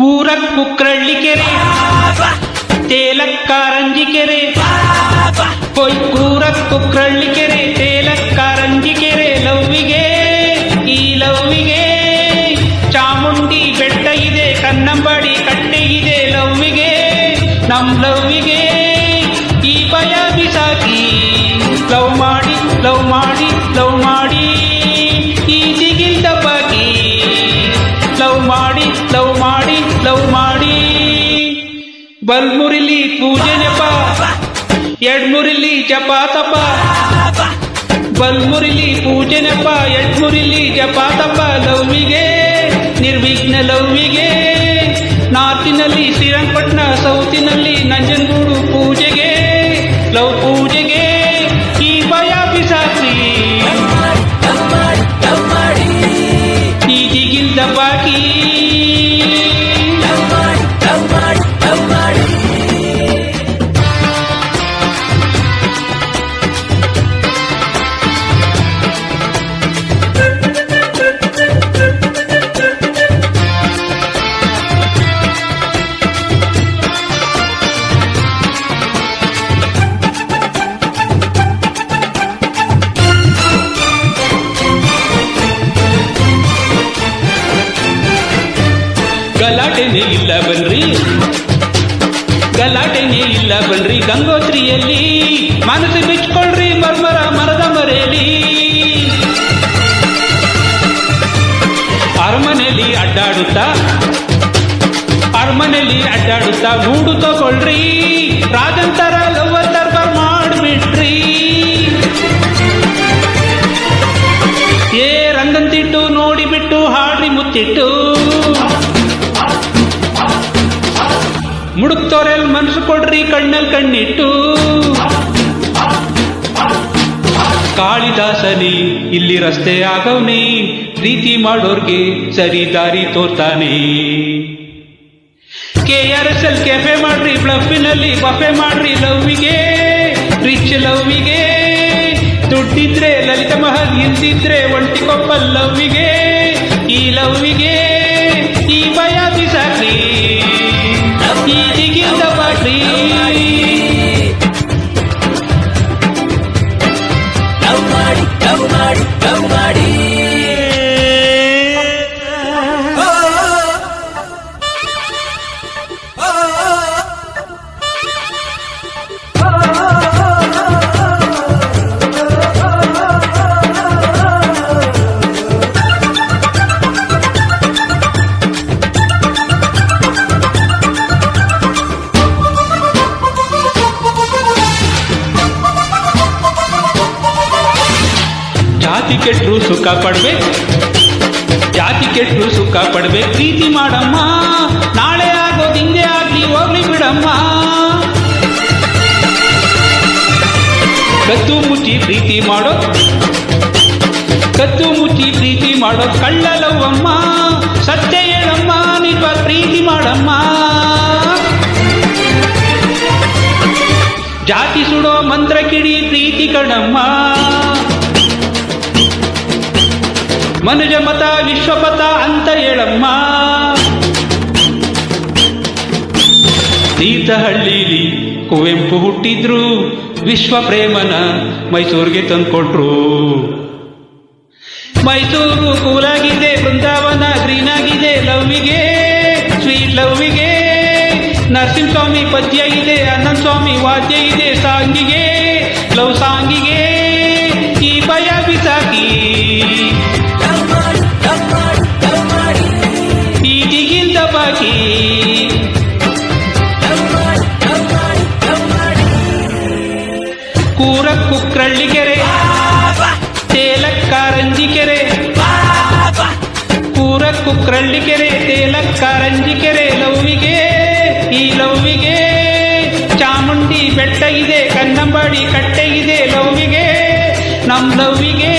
ಕೂರಕ್ ಕುಕ್ರಳ್ಳಿಕೆರೆ ತೇಲಕ್ಕಾರಂಜಿಕೆರೆ ಕೊಯ್ ಕೂರಕ್ ಕುಕ್ರಳ್ಳಿಕೆರೆ ತೇಲಕ್ಕಾರಂಜಿಕೆರೆ ಲವ್ವಿಗೆ ಈ ಲವ್ವಿಗೆ ಚಾಮುಂಡಿ ಬೆಟ್ಟ ಇದೆ ಕನ್ನಂಬಾಡಿ ಕಟ್ಟೆ ಇದೆ ಲವ್ವಿಗೆ ನಮ್ ಲವ್ವಿಗೆ ಈ ಭಯ ಬಿಸಾಕಿ ಲವ್ ಮಾಡಿ ಲವ್ ಮಾಡಿ ಲವ್ ಮಾಡಿ ಈ ದಿಗಿಲ್ ದಬ್ಬಾಕಿ ಲವ್ ಮಾಡಿ ಲವ್ ಮಾಡಿ ಲವ್ ಮಾಡಿ ಬಲ್ಮುರಿಲಿ ಪೂಜೆ ಜಪ ಎಡ್ಮುರಿಲಿ ಜಪ ತಪ ಬಲ್ಮುರಿಲಿ ಪೂಜೆ ನೆಪ ಎಡ್ಮುರಿಲಿ ಜಪ ತಪ ಲವ್ವಿಗೆ ನಿರ್ವಿಘ್ನ ಲವ್ವಿಗೆ ನಾರ್ತಿನಲ್ಲಿ ಶ್ರೀರಂಗಪಟ್ಟಣ ಸೌತಿನಲ್ಲಿ ನಂಜನಗೂಡು ಪೂಜೆಗೆ ಲವ್ ಪೂಜೆಗೆ ಈ ಭಯ ಬಿಸಾಕಿ ಈ ದಿಗಿಲ್ ದಬ್ಬಾಕಿ ಗಲಾಟೆನೇ ಇಲ್ಲ ಬನ್ರಿ ಗಲಾಟೆನೇ ಇಲ್ಲ ಬನ್ರಿ ಗಂಗೋತ್ರಿಯಲ್ಲಿ ಮನಸ್ಸು ಬಿಚ್ಕೊಳ್ರಿ ಮರ್ಮರ ಮರದ ಮರೆಯಲ್ಲಿ ಅರಮನೆಯಲ್ಲಿ ಅಡ್ಡಾಡುತ್ತಾ ಗೂಡು ತಗೊಳ್ರಿ ರಾಜಂತರ ಲವ್ವ ದರ್ಬಾರ್ ಮಾಡ್ಬಿಟ್ರಿ ಏ ರಂಗಂತಿಟ್ಟು ನೋಡಿಬಿಟ್ಟು ಹಾಡ್ರಿ ಮುತ್ತಿಟ್ಟು ಮುಡುಕ್ತೋರೆಲ್ ಮನ್ಸು ಕೊಡ್ರಿ ಕಣ್ಣಲ್ ಕಣ್ಣಿಟ್ಟು ಕಾಳಿದಾಸನಿ ಇಲ್ಲಿ ರಸ್ತೆ ಆಗವ್ನಿ ಪ್ರೀತಿ ಮಾಡೋರ್ಗೆ ಸರಿ ದಾರಿ ತೋರ್ತಾನೆ KRSL ಕೆಫೆ ಮಾಡ್ರಿ ಬ್ಲಫಿನಲ್ಲಿ ಬಫೆ ಮಾಡ್ರಿ ಲವ್ವಿಗೆ ರಿಚ್ ಲವ್ವಿಗೆ ದುಡ್ಡಿದ್ರೆ ಲಲಿತ ಮಹಲ್ ಇಲ್ದಿದ್ರೆ ಒಂಟಿ ಕೊಪ್ಪಲ್ ಲವ್ವಿಗೆ ಈ ಲವ್ವಿಗೆ ಈ ಭಯ ಬಿಸಾಕ್ರಿ ಈ ದಿಗಿಲ್ ದಬ್ಬಾಕ್ರಿ ಜಾತಿ ಕೆಟ್ಟರು ಸುಖ ಪಡ್ಬೇಕು ಪ್ರೀತಿ ಮಾಡಮ್ಮ ನಾಳೆ ಆಗೋದು ಹಿಂದೆ ಆಗ್ಲಿ ಹೋಗ್ಲಿ ಬಿಡಮ್ಮ ಕದ್ದು ಮುಚ್ಚಿ ಪ್ರೀತಿ ಮಾಡೋ ಕಳ್ಳಲವ್ವಮ್ಮ ಸತ್ಯ ಹೇಳಮ್ಮ ನಿಜ ಪ್ರೀತಿ ಮಾಡಮ್ಮ ಜಾತಿ ಸುಡೋ ಮಂತ್ರ ಕಿಡಿ ಪ್ರೀತಿ ಕಣಮ್ಮ ಮನುಜ ಮತ ವಿಶ್ವಪಥ ಅಂತ ಹೇಳಮ್ಮ ತೀರ್ಥಹಳ್ಳಿಲಿ ಕುವೆಂಪು ಹುಟ್ಟಿದ್ರು ವಿಶ್ವ ಪ್ರೇಮನ ಮೈಸೂರಿಗೆ ತಂದ್ಕೊಟ್ರು ಮೈಸೂರು ಕೂಲಾಗಿದೆ ಬೃಂದಾವನ ಗ್ರೀನ್ ಆಗಿದೆ ಲವ್ವಿಗೆ ಸ್ವೀಟ್ ಲವ್ವಿಗೆ ನರಸಿಂಹಸ್ವಾಮಿ ಪದ್ಯ ಇದೆ ಆನಂದ ಸ್ವಾಮಿ ವಾದ್ಯ ಇದೆ ಸಾಂಗಿಗೆ ಲವ್ ಸಾಂಗಿಗೆ ಈ ಭಯ ಬಿಸಾಕಿ ಈ ದಿಗಿಲ್ ದಬ್ಬಾಕಿ ಕೂರಕ್ ಕುಕ್ರಳ್ಳಿಕೆರೆ ತೇಲಕ್ಕಾರಂಜಿಕೆರೆ ಕೂರಕ್ ಕುಕ್ರಳ್ಳಿಕೆರೆ ತೇಲಕ್ಕಾರಂಜಿಕೆರೆ ಲವ್ವಿಗೆ ಈ ಲವ್ವಿಗೆ ಚಾಮುಂಡಿ ಬೆಟ್ಟ ಇದೆ ಕನ್ನಂಬಾಡಿ ಕಟ್ಟೆ ಇದೆ ಲವ್ವಿಗೆ ನಮ್ ಲವ್ವಿಗೆ